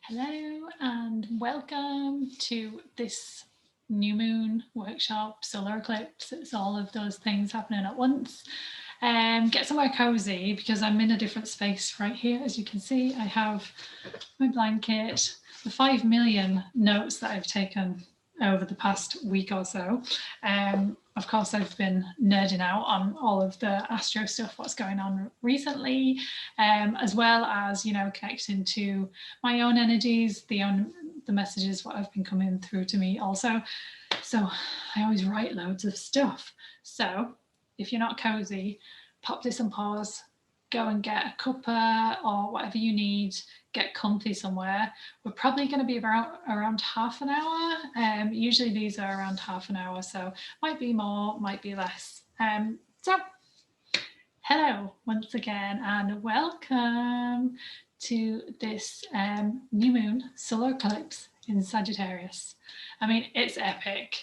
Hello and welcome to this new moon workshop, solar eclipse. It's all of those things happening at once. Get somewhere cozy because I'm in a different space right here. As you can see, I have my blanket, the 5 million notes that I've taken over the past week or so. Of course, I've been nerding out on all of the astro stuff, what's going on recently, as well as, connecting to my own energies, the messages, what have been coming through to me also. So I always write loads of stuff. So if you're not cozy, pop this on pause, go and get a cuppa or whatever you need, get comfy somewhere. We're probably going to be around half an hour. Usually these are around half an hour, so might be more, might be less. So hello once again and welcome to this new moon solar eclipse in Sagittarius. I mean, it's epic.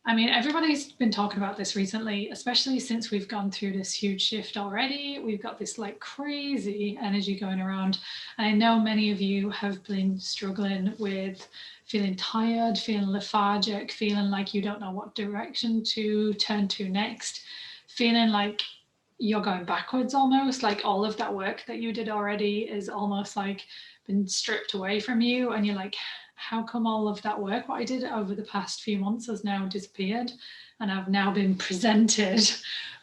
I mean, everybody's been talking about this recently, especially since we've gone through this huge shift already. We've got this like crazy energy going around. And I know many of you have been struggling with feeling tired, feeling lethargic, feeling like you don't know what direction to turn to next, feeling like you're going backwards almost, like all of that work that you did already is almost like been stripped away from you. And you're like, how come all of that work, what I did over the past few months, has now disappeared? And I've now been presented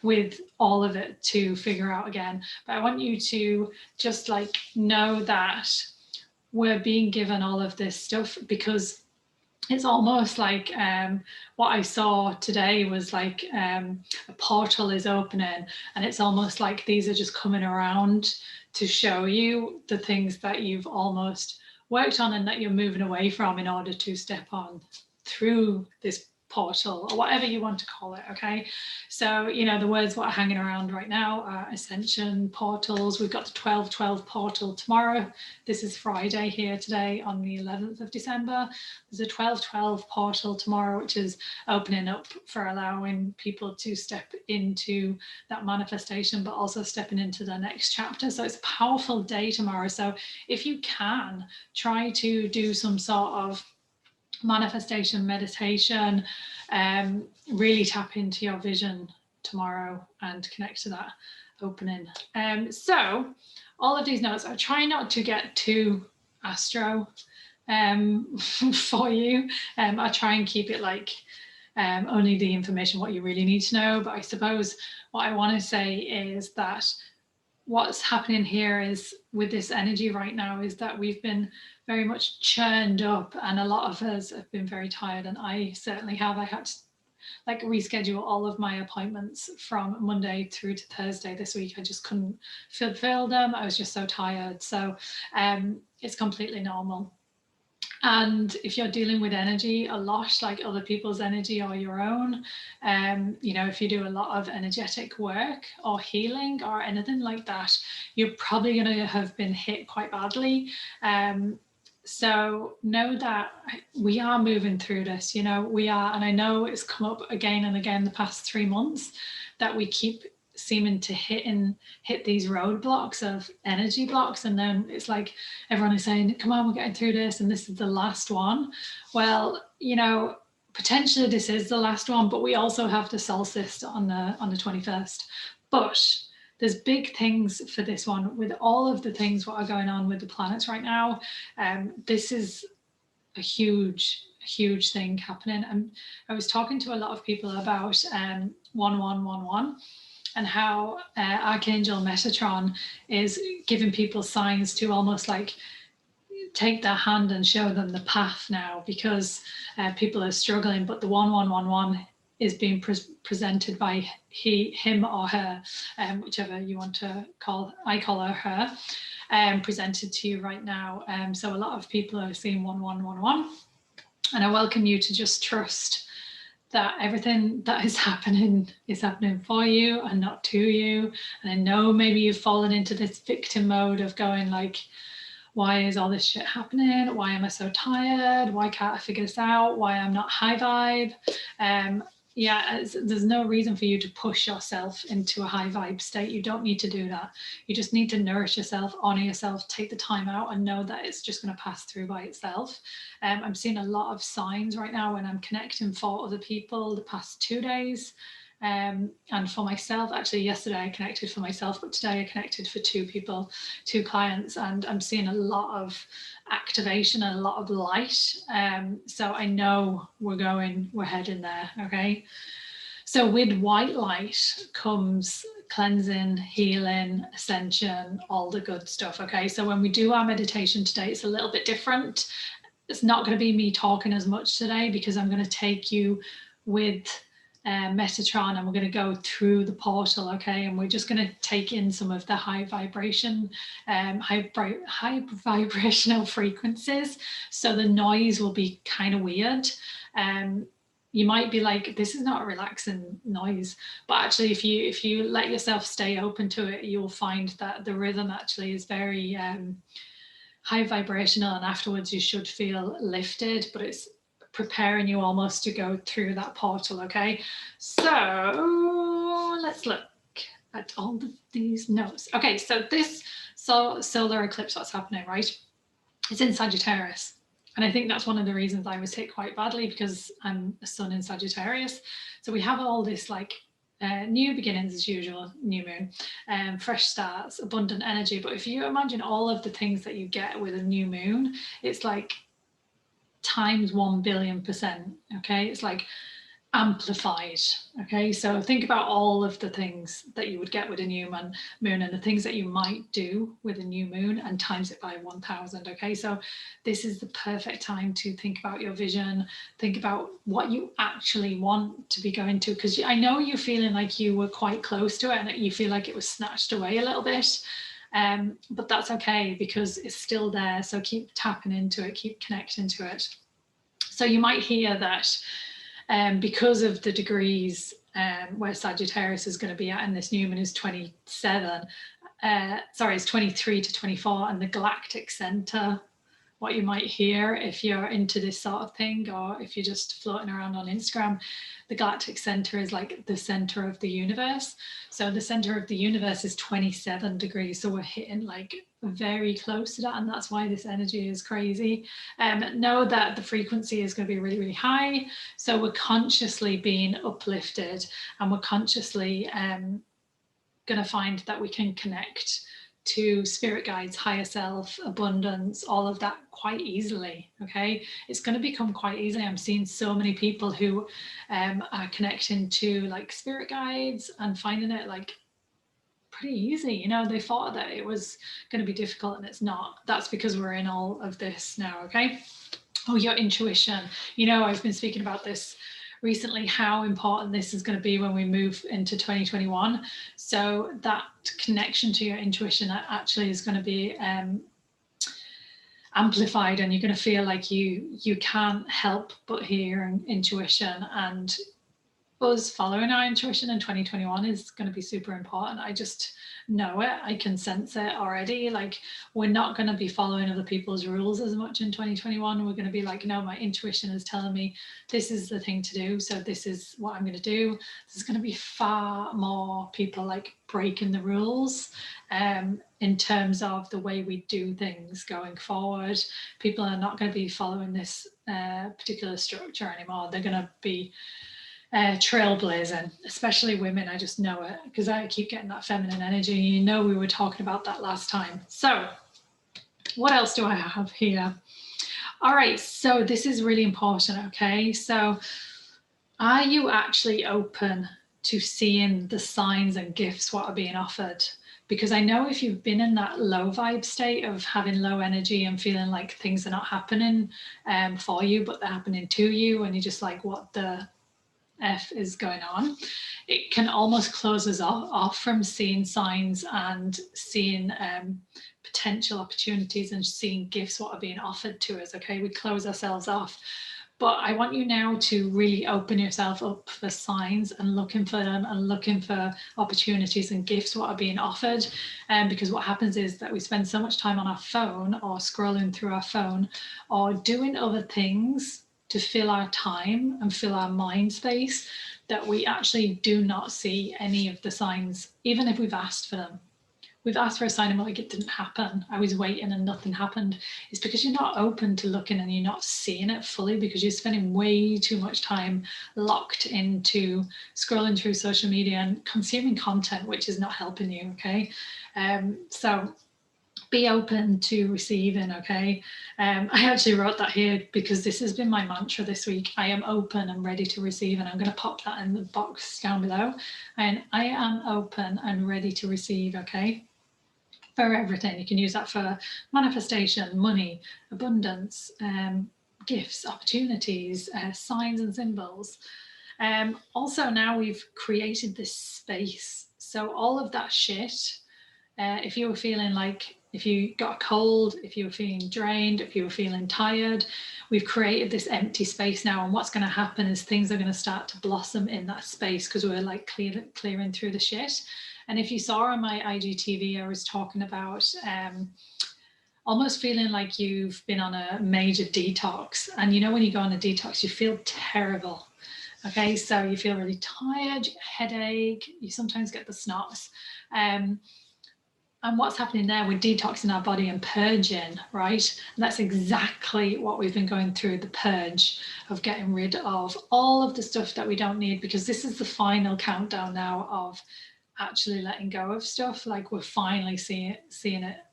with all of it to figure out again. But I want you to just like know that we're being given all of this stuff because it's almost like what I saw today was like a portal is opening, and it's almost like these are just coming around to show you the things that you've almost worked on and that you're moving away from in order to step on through this portal or whatever you want to call it. Okay, so the words what are hanging around right now are ascension, portals. We've got the 12/12 portal tomorrow. This is Friday here today on the 11th of December. There's a 12/12 portal tomorrow, which is opening up for allowing people to step into that manifestation, but also stepping into the next chapter. So it's a powerful day tomorrow. So if you can, try to do some sort of manifestation meditation, really tap into your vision tomorrow and connect to that opening. So all of these notes, I try not to get too astro for you. I try and keep it like only the information what you really need to know. But I suppose what I want to say is that what's happening here is with this energy right now is that we've been very much churned up, and a lot of us have been very tired, and I certainly have. I had to like reschedule all of my appointments from Monday through to Thursday this week. I just couldn't fulfill them. I was just so tired. So it's completely normal. And if you're dealing with energy a lot, like other people's energy or your own, if you do a lot of energetic work or healing or anything like that, you're probably going to have been hit quite badly. So know that we are moving through this, we are. And I know it's come up again and again the past 3 months that we keep seeming to hit these roadblocks of energy blocks, and then it's like everyone is saying, come on, we're getting through this and this is the last one. Well, potentially this is the last one, but we also have the solstice on the 21st. But there's big things for this one with all of the things what are going on with the planets right now. This is a huge thing happening. And I was talking to a lot of people about 1111 and how Archangel Metatron is giving people signs to almost like take their hand and show them the path now, because people are struggling. But the 1111 is being presented by him or her, whichever you want to call. I call her presented to you right now. So a lot of people are seeing 1111, and I welcome you to just trust that everything that is happening for you and not to you. And I know maybe you've fallen into this victim mode of going like, why is all this shit happening? Why am I so tired? Why can't I figure this out? Why I'm not high vibe? Yeah, there's no reason for you to push yourself into a high vibe state. You don't need to do that. You just need to nourish yourself, honor yourself, take the time out and know that it's just going to pass through by itself. I'm seeing a lot of signs right now when I'm connecting for other people the past 2 days. And for myself, actually, yesterday I connected for myself, but today I connected for 2 people, 2 clients, and I'm seeing a lot of activation and a lot of light. So I know we're heading there. Okay. So with white light comes cleansing, healing, ascension, all the good stuff. Okay. So when we do our meditation today, it's a little bit different. It's not going to be me talking as much today because I'm going to take you with Metatron and we're going to go through the portal, okay? And we're just going to take in some of the high vibration, high vibrational frequencies. So the noise will be kind of weird. You might be like, this is not a relaxing noise, but actually if you let yourself stay open to it, you'll find that the rhythm actually is very high vibrational, and afterwards you should feel lifted, but it's preparing you almost to go through that portal. Okay, so let's look at all of these notes. Okay, so this solar eclipse, what's happening, right? It's in Sagittarius. And I think that's one of the reasons I was hit quite badly, because I'm a sun in Sagittarius. So we have all this like new beginnings as usual, new moon, fresh starts, abundant energy. But if you imagine all of the things that you get with a new moon, it's like times 1,000,000,000%. Okay, it's like amplified. Okay, so think about all of the things that you would get with a new moon and the things that you might do with a new moon and times it by 1,000. Okay, so this is the perfect time to think about your vision, think about what you actually want to be going to, because I know you're feeling like you were quite close to it and that you feel like it was snatched away a little bit. But that's okay because it's still there. So keep tapping into it, keep connecting to it. So you might hear that because of the degrees where Sagittarius is going to be at, and this new moon is 27, it's 23 to 24, and the galactic center, what you might hear if you're into this sort of thing, or if you're just floating around on Instagram, the galactic center is like the center of the universe. So the center of the universe is 27 degrees. So we're hitting like very close to that. And that's why this energy is crazy. Know that the frequency is going to be really, really high. So we're consciously being uplifted, and we're consciously going to find that we can connect to spirit guides, higher self, abundance, all of that quite easily. Okay, it's going to become quite easily. I'm seeing so many people who are connecting to like spirit guides and finding it like pretty easy. You know, they thought that it was going to be difficult and it's not. That's because we're in all of this now. Okay. Oh, your intuition. You know, I've been speaking about this recently, how important this is going to be when we move into 2021. So that connection to your intuition actually is going to be amplified, and you're going to feel like you can't help but hear intuition. And us following our intuition in 2021 is going to be super important. I just know it. I can sense it already. Like, we're not going to be following other people's rules as much in 2021. We're going to be like, no, my intuition is telling me this is the thing to do, so this is what I'm going to do. There's going to be far more people like breaking the rules in terms of the way we do things going forward. People are not going to be following this particular structure anymore. They're going to be trailblazing, especially women. I just know it because I keep getting that feminine energy. You know, we were talking about that last time. So what else do I have here? All right, so this is really important. Okay, so are you actually open to seeing the signs and gifts what are being offered? Because I know if you've been in that low vibe state of having low energy and feeling like things are not happening for you, but they're happening to you, and you're just like, what the F is going on, it can almost close us off from seeing signs and seeing potential opportunities and seeing gifts what are being offered to us. Okay, we close ourselves off. But I want you now to really open yourself up for signs and looking for them and looking for opportunities and gifts what are being offered. Because what happens is that we spend so much time on our phone or scrolling through our phone or doing other things to fill our time and fill our mind space that we actually do not see any of the signs, even if we've asked for them. We've asked for a sign and like it didn't happen. I was waiting and nothing happened. It's because you're not open to looking and you're not seeing it fully because you're spending way too much time locked into scrolling through social media and consuming content, which is not helping you, okay? So be open to receiving, okay? I actually wrote that here because this has been my mantra this week. I am open and ready to receive, and I'm going to pop that in the box down below. And I am open and ready to receive, okay? For everything. You can use that for manifestation, money, abundance, gifts, opportunities, signs and symbols. Also, now we've created this space. So all of that shit, if you were feeling like, if you got a cold, if you were feeling drained, if you were feeling tired, we've created this empty space now. And what's going to happen is things are going to start to blossom in that space because we're like clearing through the shit. And if you saw on my IGTV, I was talking about almost feeling like you've been on a major detox. And you know, when you go on a detox, you feel terrible. Okay, so you feel really tired, you get a headache, you sometimes get the snots. And what's happening there, we're detoxing our body and purging, right? And that's exactly what we've been going through, the purge of getting rid of all of the stuff that we don't need, because this is the final countdown now of actually letting go of stuff. Like we're finally seeing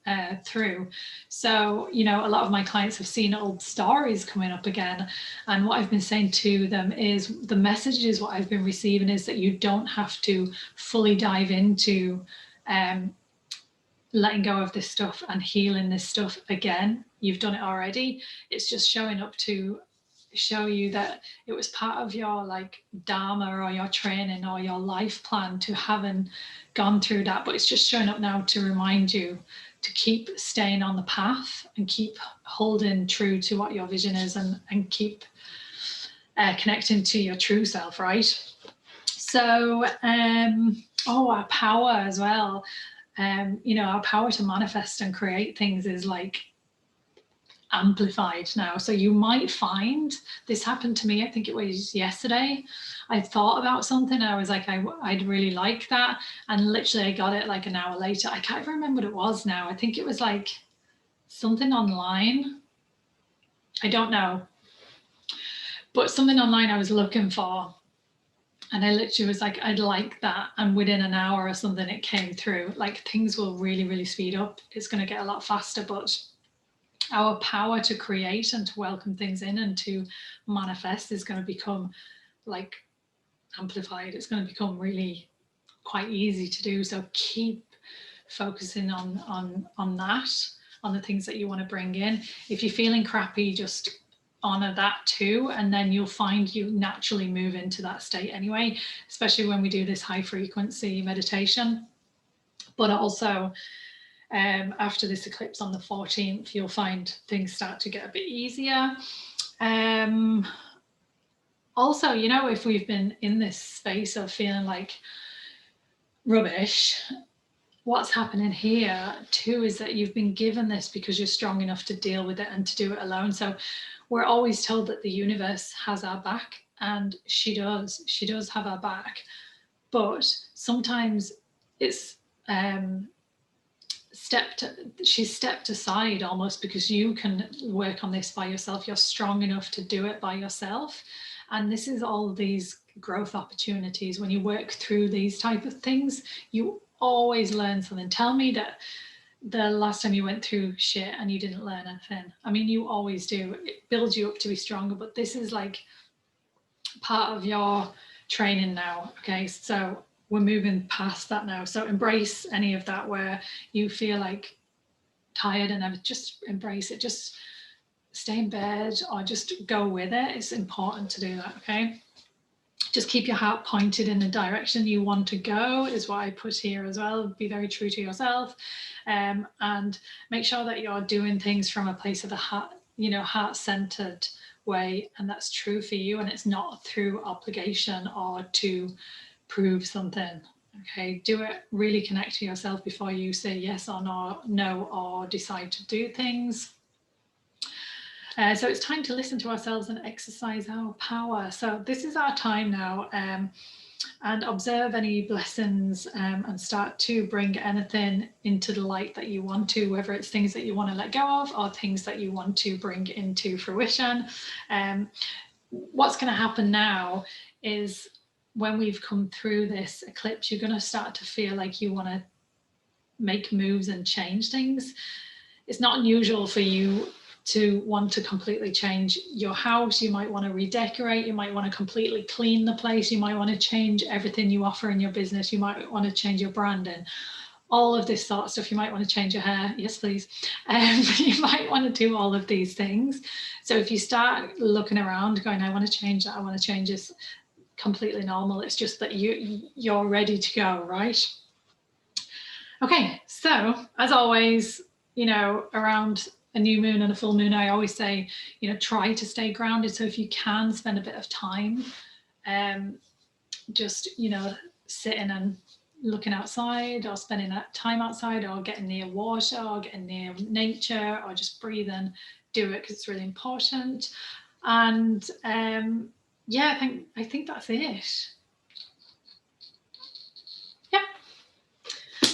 it through. So, you know, a lot of my clients have seen old stories coming up again. And what I've been saying to them is the messages, what I've been receiving is that you don't have to fully dive into letting go of this stuff and healing this stuff again. You've done it already. It's just showing up to show you that it was part of your like dharma or your training or your life plan to having gone through that, but it's just showing up now to remind you to keep staying on the path and keep holding true to what your vision is and keep connecting to your true self, right? So our power as well, you know, our power to manifest and create things is like amplified now. So you might find, this happened to me, I think it was yesterday, I thought about something and I was like, I'd really like that, and literally I got it like an hour later. I can't even remember what it was now. I think it was like something online, I don't know, but something online I was looking for, and I literally was like, I'd like that, and within an hour or something it came through. Like things will really, really speed up. It's going to get a lot faster, but our power to create and to welcome things in and to manifest is going to become like amplified. It's going to become really quite easy to do. So keep focusing on that, on the things that you want to bring in. If you're feeling crappy, just honor that too, and then you'll find you naturally move into that state anyway, especially when we do this high frequency meditation. But also after this eclipse on the 14th, you'll find things start to get a bit easier. Also, you know, if we've been in this space of feeling like rubbish, what's happening here too is that you've been given this because you're strong enough to deal with it and to do it alone. So we're always told that the universe has our back, and she does have our back, but sometimes it's she's stepped aside almost because you can work on this by yourself. You're strong enough to do it by yourself. And this is all these growth opportunities. When you work through these type of things, you always learn something. Tell me that the last time you went through shit and you didn't learn anything. I mean, you always do. It builds you up to be stronger, but this is like part of your training now. Okay, so we're moving past that now. So embrace any of that where you feel like tired, and just embrace it. Just stay in bed or just go with it. It's important to do that, okay? Just keep your heart pointed in the direction you want to go is what I put here as well. Be very true to yourself, and make sure that you're doing things from a place of the heart, you know, heart-centered way, and that's true for you, and it's not through obligation or to prove something. Okay, do it, really connect to yourself before you say yes or no or decide to do things. So it's time to listen to ourselves and exercise our power. So this is our time now, and observe any blessings, and start to bring anything into the light that you want to, whether it's things that you want to let go of or things that you want to bring into fruition. What's going to happen now is when we've come through this eclipse, you're going to start to feel like you want to make moves and change things. It's not unusual for you to want to completely change your house. You might want to redecorate. You might want to completely clean the place. You might want to change everything you offer in your business. You might want to change your branding. All of this sort of stuff. You might want to change your hair. Yes, please. You might want to do all of these things. So if you start looking around going, I want to change that, I want to change this, completely normal. It's just that you're ready to go, right? Okay, so as always, you know, around a new moon and a full moon, I always say, you know, try to stay grounded. So if you can spend a bit of time, just, you know, sitting and looking outside, or spending that time outside, or getting near water, or getting near nature, or just breathing, do it because it's really important. And yeah, I think that's it. Yeah,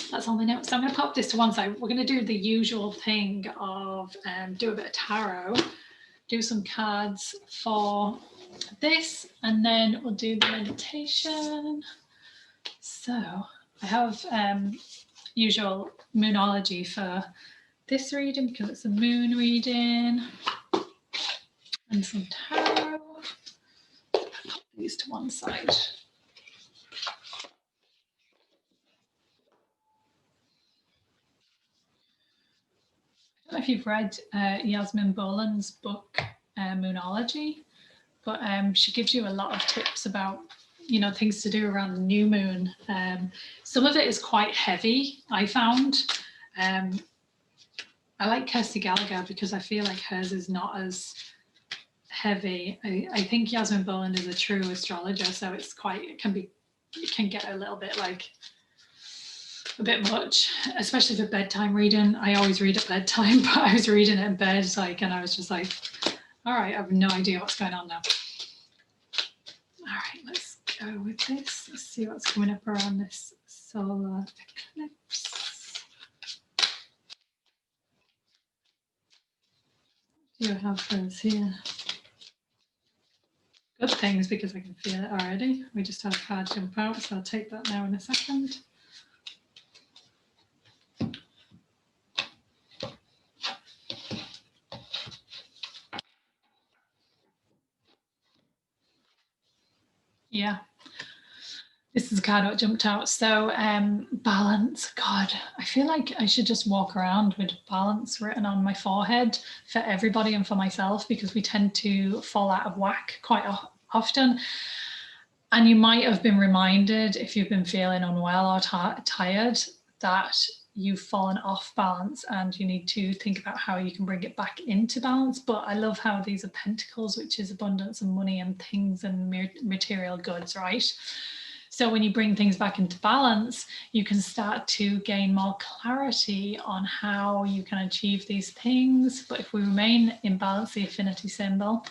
that's all my notes. So I'm going to pop this to one side. We're going to do the usual thing of do a bit of tarot, do some cards for this, and then we'll do the meditation. So I have usual moonology for this reading because it's a moon reading, and some tarot. Pop these to one side. I don't know if you've read Yasmin Boland's book, Moonology, but she gives you a lot of tips about, you know, things to do around the new moon. Some of it is quite heavy, I found. I like Kirsty Gallagher because I feel like hers is not as heavy. I think Yasmin Boland is a true astrologer, so it's quite, it can get a little bit like a bit much, especially for bedtime reading. I always read at bedtime, but I was reading it in bed, like, and I was just like, all right, I have no idea what's going on now. All right, let's go with this. Let's see what's coming up around this solar eclipse. Do you have those here? Good things because I can feel it already. We just had a card jump out, so I'll take that now in a second. Yeah, this is a card that jumped out. So balance. God, I feel like I should just walk around with balance written on my forehead for everybody and for myself, because we tend to fall out of whack quite often. And you might have been reminded, if you've been feeling unwell or tired, that you've fallen off balance and you need to think about how you can bring it back into balance. But I love how these are pentacles, which is abundance and money and things and material goods, right? So when you bring things back into balance, you can start to gain more clarity on how you can achieve these things. But if we remain in balance, the affinity symbol,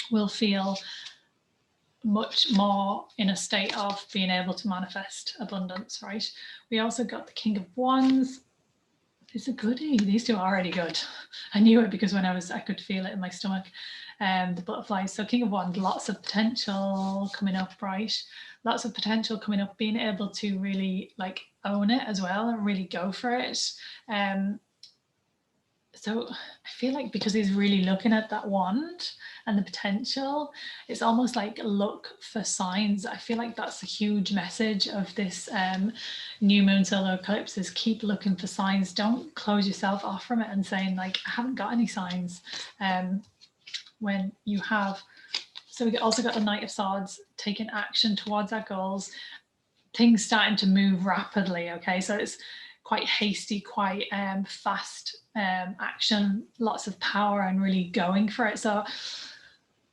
will feel much more in a state of being able to manifest abundance, right? We also got the King of Wands. It's a goodie. These two are already good. I knew it because when I could feel it in my stomach. The butterflies. So King of Wands, lots of potential coming up, right? Lots of potential coming up, being able to really like own it as well and really go for it. So I feel like because he's really looking at that wand and the potential, it's almost like look for signs. I feel like that's a huge message of this new moon solar eclipse, is keep looking for signs. Don't close yourself off from it and saying like, I haven't got any signs, when you have. So we also got the Knight of Swords, taking action towards our goals, things starting to move rapidly, okay? So it's quite hasty, quite fast action, lots of power and really going for it. So,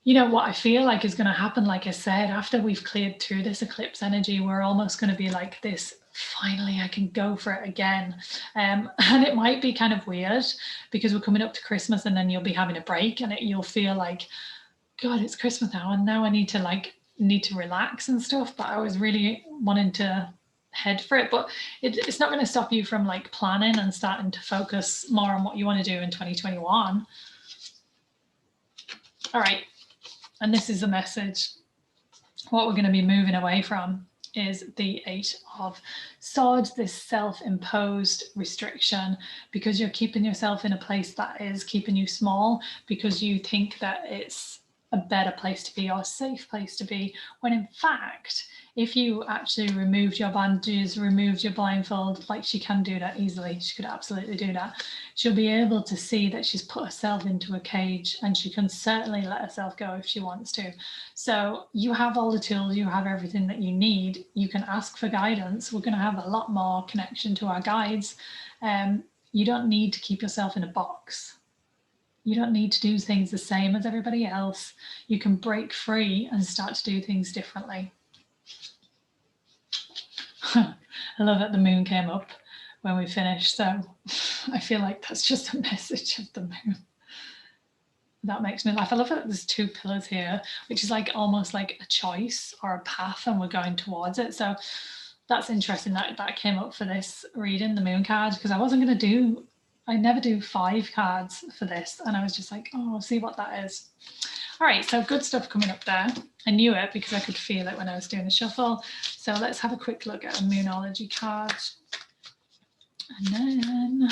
you know, what I feel like is going to happen, like I said, after we've cleared through this eclipse energy, we're almost going to be like this finally I can go for it again. And it might be kind of weird because we're coming up to Christmas and then you'll be having a break and you'll feel like, God, it's Christmas now and now I need to relax and stuff. But I was really wanting to head for it, but it's not going to stop you from like planning and starting to focus more on what you want to do in 2021. All right, and this is the message. What we're going to be moving away from is the 8 of Swords, this self-imposed restriction, because you're keeping yourself in a place that is keeping you small because you think that it's a better place to be or a safe place to be, when in fact, if you actually removed your bandages, removed your blindfold, like she can do that easily, she could absolutely do that, she'll be able to see that she's put herself into a cage and she can certainly let herself go if she wants to. So you have all the tools, you have everything that you need. You can ask for guidance. We're going to have a lot more connection to our guides. You don't need to keep yourself in a box. You don't need to do things the same as everybody else. You can break free and start to do things differently. I love that the moon came up when we finished. So I feel like that's just a message of the moon. That makes me laugh. I love that there's 2 pillars here, which is like almost like a choice or a path and we're going towards it. So that's interesting that that came up for this reading, the moon card, because I never do 5 cards for this. And I was just like, oh, I'll see what that is. All right, so good stuff coming up there. I knew it because I could feel it when I was doing the shuffle. So let's have a quick look at a Moonology card. And then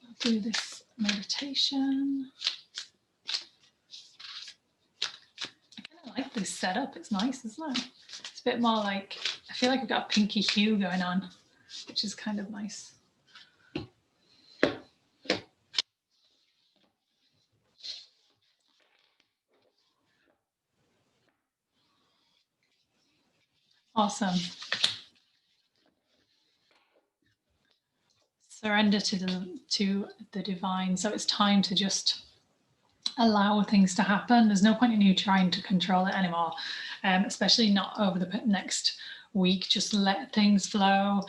I'll do this meditation. I kind of like this setup. It's nice, isn't it? It's a bit more like, I feel like I've got a pinky hue going on, which is kind of nice. Awesome. Surrender to the divine. So it's time to just allow things to happen. There's no point in you trying to control it anymore, especially not over the next week. Just let things flow.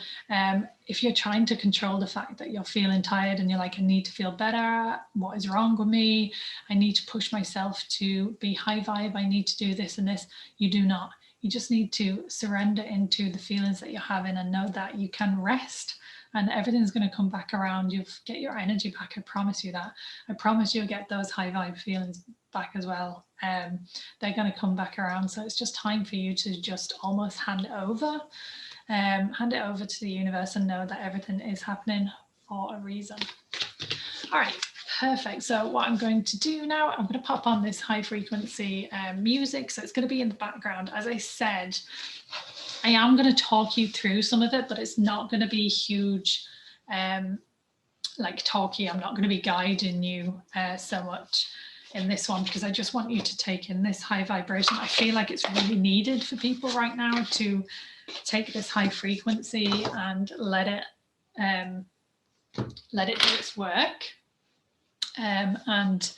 If you're trying to control the fact that you're feeling tired and you're like, I need to feel better, what is wrong with me, I need to push myself to be high vibe, I need to do this and this, you do not. You just need to surrender into the feelings that you're having and know that you can rest and everything's going to come back around. You'll get your energy back. I promise you that. I promise you'll get those high vibe feelings back as well. They're going to come back around. So it's just time for you to just almost hand it over to the universe and know that everything is happening for a reason. All right. Perfect. So what I'm going to do now, I'm going to pop on this high frequency music. So it's going to be in the background. As I said, I am going to talk you through some of it, but it's not going to be huge, like talky. I'm not going to be guiding you so much in this one because I just want you to take in this high vibration. I feel like it's really needed for people right now to take this high frequency and let it do its work. And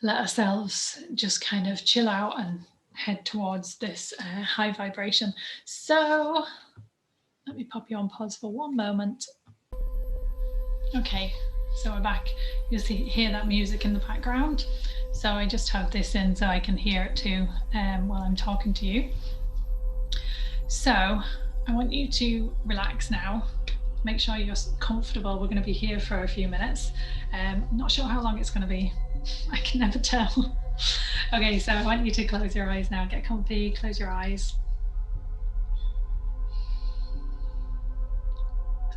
let ourselves just kind of chill out and head towards this high vibration. So let me pop you on pause for one moment. Okay, so we're back. You'll hear that music in the background. So I just have this in so I can hear it too while I'm talking to you. So I want you to relax now. Make sure you're comfortable. We're going to be here for a few minutes. I'm not sure how long it's going to be. I can never tell. Okay, so I want you to close your eyes now. Get comfy, close your eyes.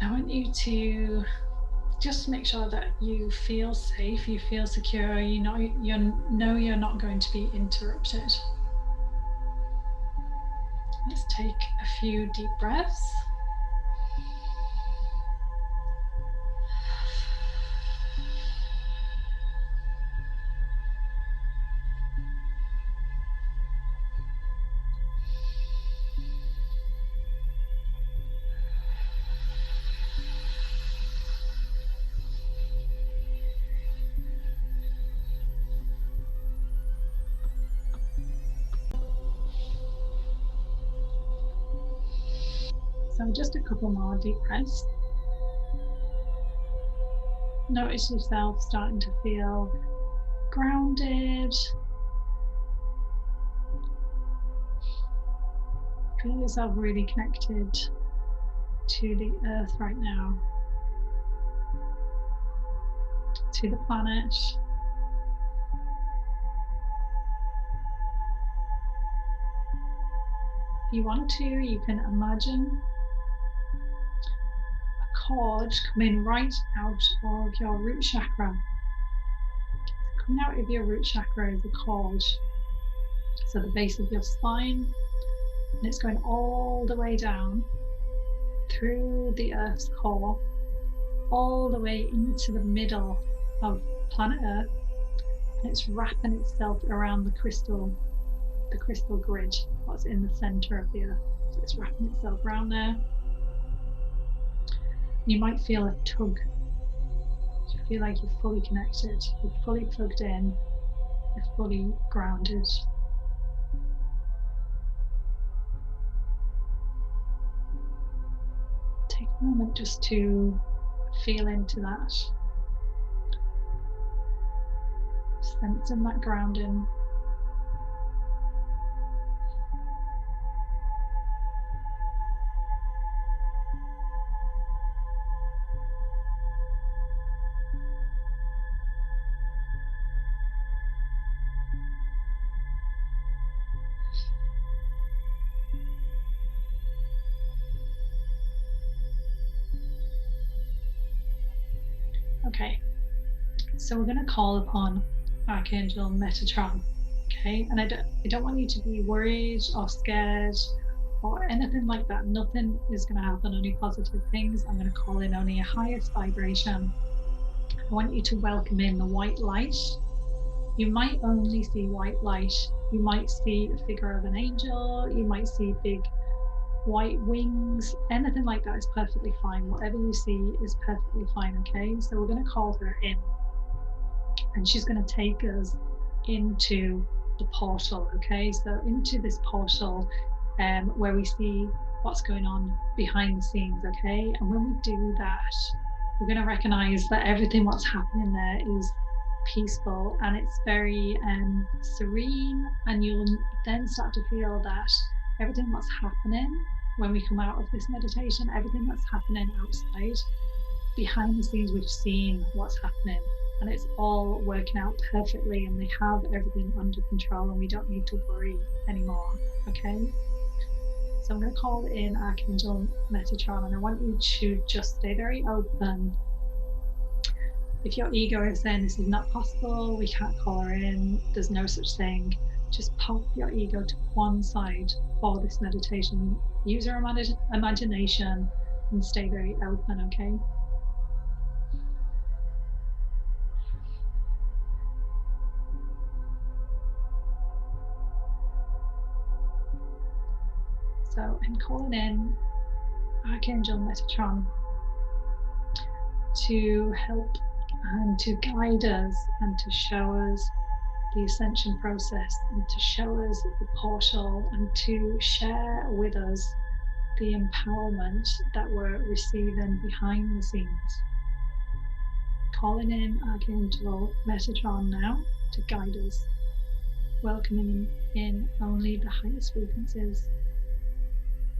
And I want you to just make sure that you feel safe, you feel secure, you know you're not going to be interrupted. Let's take a few deep breaths. So just a couple more deep breaths. Notice yourself starting to feel grounded. Feel yourself really connected to the earth right now, to the planet. If you want to, you can imagine a cord coming right out of your root chakra. Coming out of your root chakra is a cord, so the base of your spine, and it's going all the way down through the Earth's core, all the way into the middle of planet Earth, and it's wrapping itself around the crystal grid, what's in the center of the Earth. So it's wrapping itself around there. You might feel a tug. You feel like you're fully connected, you're fully plugged in, you're fully grounded. Take a moment just to feel into that. Sensing that grounding. Okay, so we're going to call upon Archangel Metatron. Okay, and I don't want you to be worried or scared or anything like that. Nothing is going to happen, only positive things. I'm going to call in only a highest vibration. I want you to welcome in the white light. You might only see white light. You might see a figure of an angel. You might see big white wings. Anything like that is perfectly fine. Whatever you see is perfectly fine, okay? So we're going to call her in, and she's going to take us into the portal, okay? So into this portal where we see what's going on behind the scenes, okay? And when we do that, we're going to recognize that everything what's happening there is peaceful and it's very serene, and you'll then start to feel that everything what's happening when we come out of this meditation, everything that's happening outside, behind the scenes, we've seen what's happening, and it's all working out perfectly, and they have everything under control, and we don't need to worry anymore, okay? So I'm going to call in Archangel Metatron, and I want you to just stay very open. If your ego is saying this is not possible, we can't call her in, there's no such thing, just pop your ego to one side for this meditation. Use your imagination and stay very open, okay? So I'm calling in Archangel Metatron to help and to guide us and to show us the ascension process, and to show us the portal, and to share with us the empowerment that we're receiving behind the scenes. Calling in Archangel Metatron now to guide us, welcoming in only the highest frequencies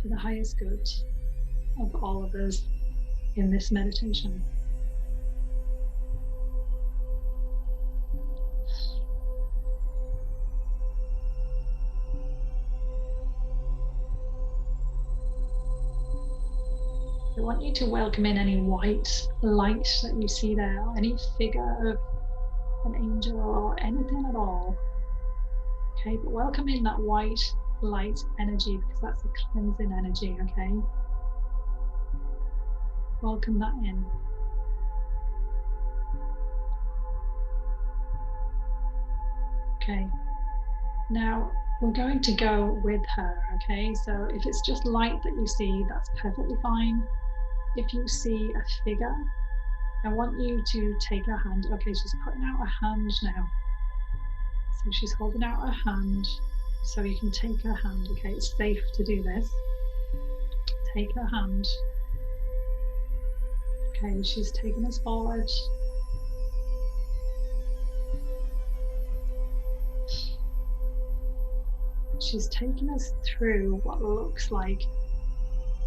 for the highest good of all of us in this meditation. I want you to welcome in any white light that you see there, any figure of an angel or anything at all. Okay, but welcome in that white light energy, because that's a cleansing energy, okay? Welcome that in. Okay, now we're going to go with her, okay? So if it's just light that you see, that's perfectly fine. If you see a figure, I want you to take her hand. Okay, she's putting out her hand now. So she's holding out her hand, so you can take her hand, okay? It's safe to do this. take her hand. Okay, she's taking us forward. She's taking us through what looks like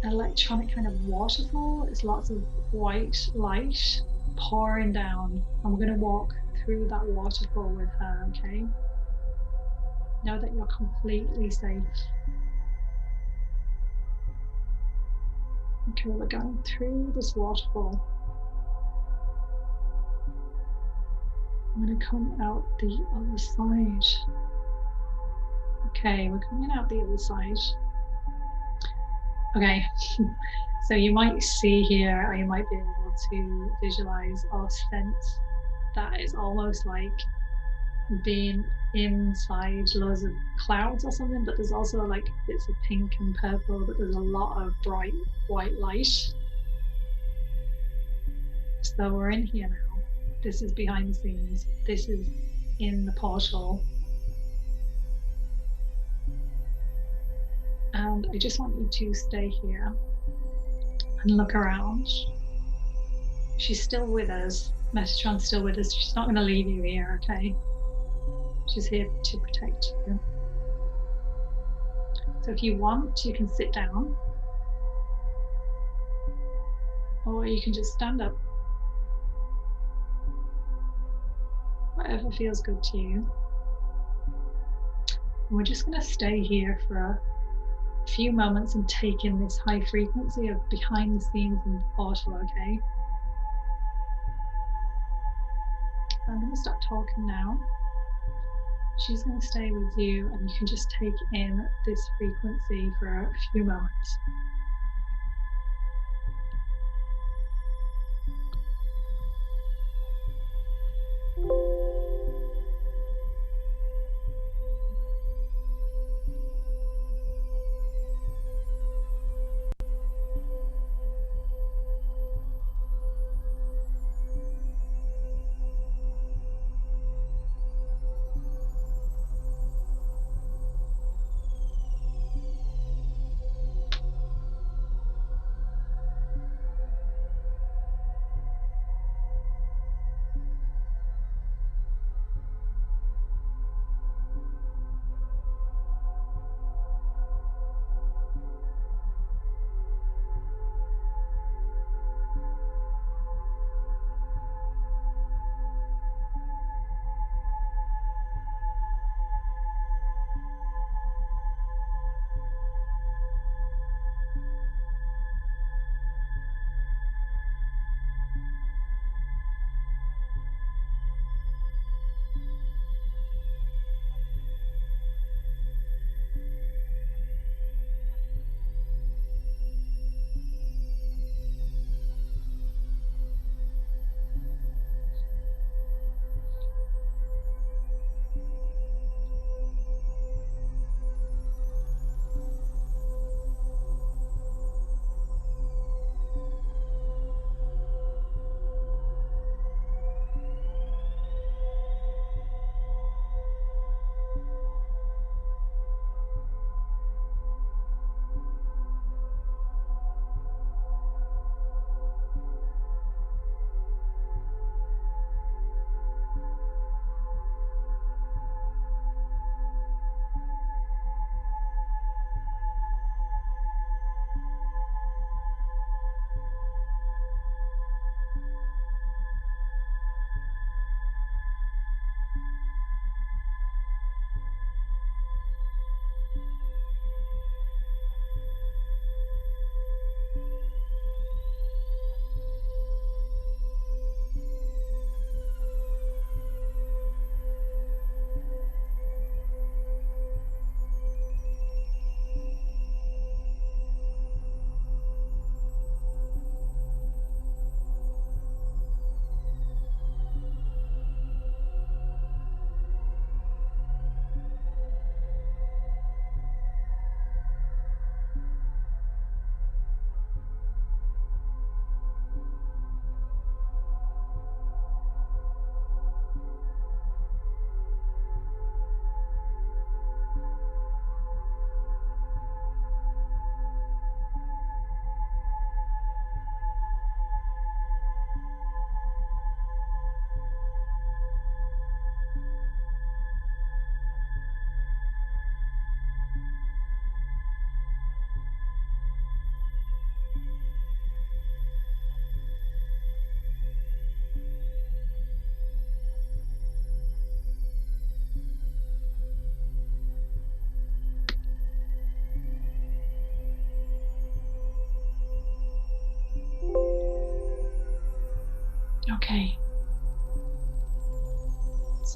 an electronic kind of waterfall. It's lots of white light pouring down. I'm going to walk through that waterfall with her, okay? Know that you're completely safe. Okay, we're going through this waterfall. I'm going to come out the other side. Okay, we're coming out the other side. Okay, so you might see here, or you might be able to visualize or sense that it's almost like being inside loads of clouds or something, but there's also like bits of pink and purple, but there's a lot of bright white light. So we're in here now. This is behind the scenes. This is in the portal. And I just want you to stay here and look around. She's still with us. Metatron's still with us. She's not going to leave you here, okay? She's here to protect you. So if you want, you can sit down. Or you can just stand up. Whatever feels good to you. And we're just going to stay here for a few moments and take in this high frequency of behind the scenes in the portal, okay? So I'm going to stop talking now. She's going to stay with you and you can just take in this frequency for a few moments.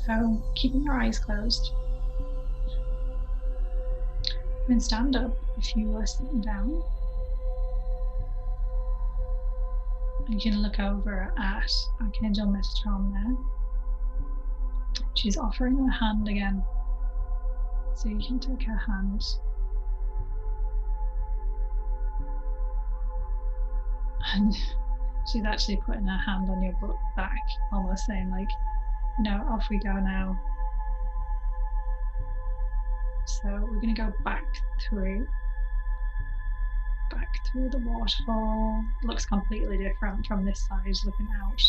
So keeping your eyes closed. And stand up if you are sitting down. You can look over at Archangel Metatron there. She's offering her hand again. So you can take her hand and she's actually putting her hand on your back, almost saying like, no, off we go now. So we're going to go back through the waterfall. Looks completely different from this side looking out.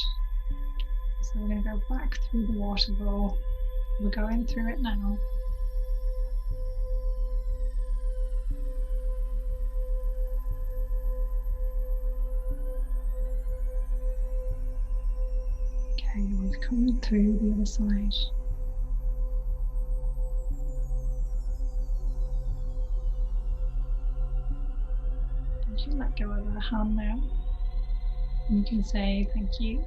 So we're going to go back through the waterfall. We're going through it now. Okay, we've come through the other side. You can let go of her hand now. And you can say thank you.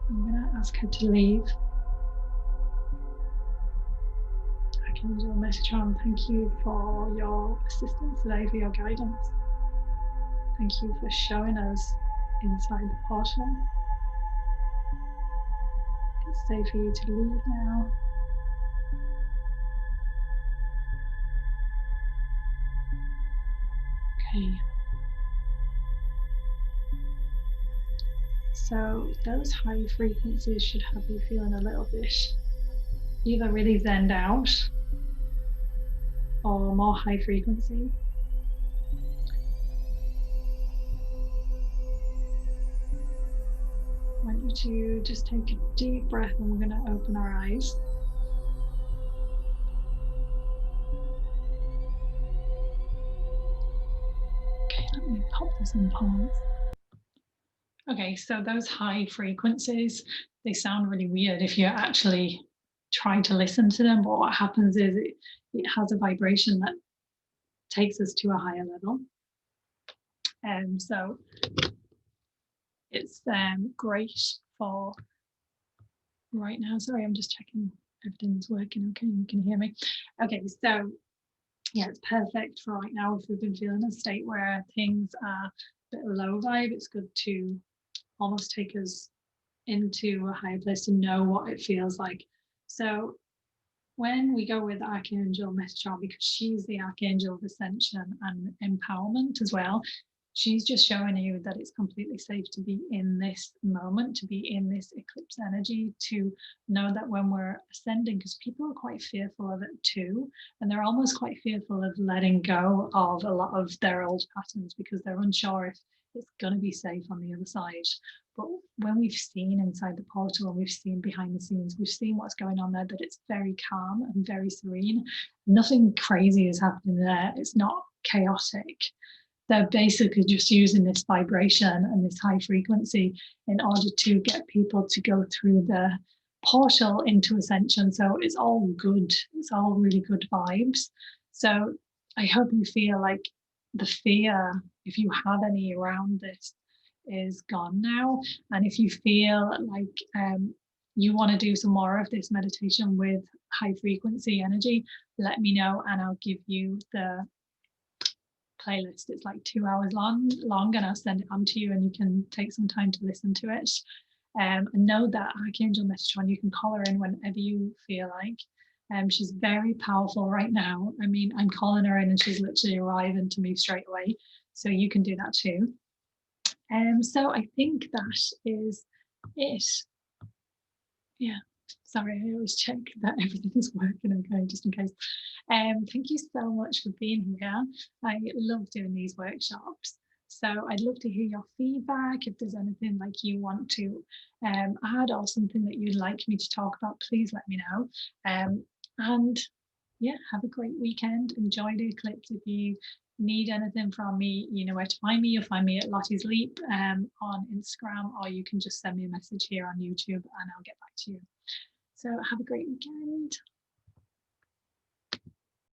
I'm going to ask her to leave. Archangel Metatron, thank you for your assistance today, for your guidance. Thank you for showing us inside the portal. It's safe for you to leave now. Okay. So those high frequencies should have you feeling a little bit either really zenned out or more high frequency. I want you to just take a deep breath and we're going to open our eyes. Okay, let me pop this in pause. Okay, so those high frequencies, they sound really weird if you actually try to listen to them, but what happens is it has a vibration that takes us to a higher level. So it's great for right now. Sorry, I'm just checking everything's working okay, you can hear me. Okay, so yeah, it's perfect for right now if we've been feeling a state where things are a bit low vibe. It's good to almost take us into a higher place to know what it feels like. So when we go with Archangel Metatron, because she's the Archangel of Ascension and Empowerment as well, she's just showing you that it's completely safe to be in this moment, to be in this eclipse energy, to know that when we're ascending, because people are quite fearful of it too, and they're almost quite fearful of letting go of a lot of their old patterns because they're unsure if it's going to be safe on the other side. But when we've seen inside the portal and we've seen behind the scenes, we've seen what's going on there, that it's very calm and very serene. Nothing crazy is happening there. It's not chaotic. They're basically just using this vibration and this high frequency in order to get people to go through the portal into ascension. So it's all good. It's all really good vibes. So I hope you feel like the fear, if you have any around this, is gone now. And if you feel like you want to do some more of this meditation with high frequency energy, let me know and I'll give you the playlist. It's like 2 hours long and I'll send it on to you and you can take some time to listen to it. And know that Archangel Metatron, you can call her in whenever you feel like. She's very powerful right now. I mean, I'm calling her in and she's literally arriving to me straight away. So you can do that too. So I think that is it. Yeah, sorry, I always check that everything is working okay, just in case. Thank you so much for being here. I love doing these workshops. So I'd love to hear your feedback. If there's anything like you want to add or something that you'd like me to talk about, please let me know. And yeah, have a great weekend. Enjoy the eclipse. If you need anything from me, you know where to find me. You'll find me at Lottie's Leap on Instagram, or you can just send me a message here on YouTube and I'll get back to you. So have a great weekend.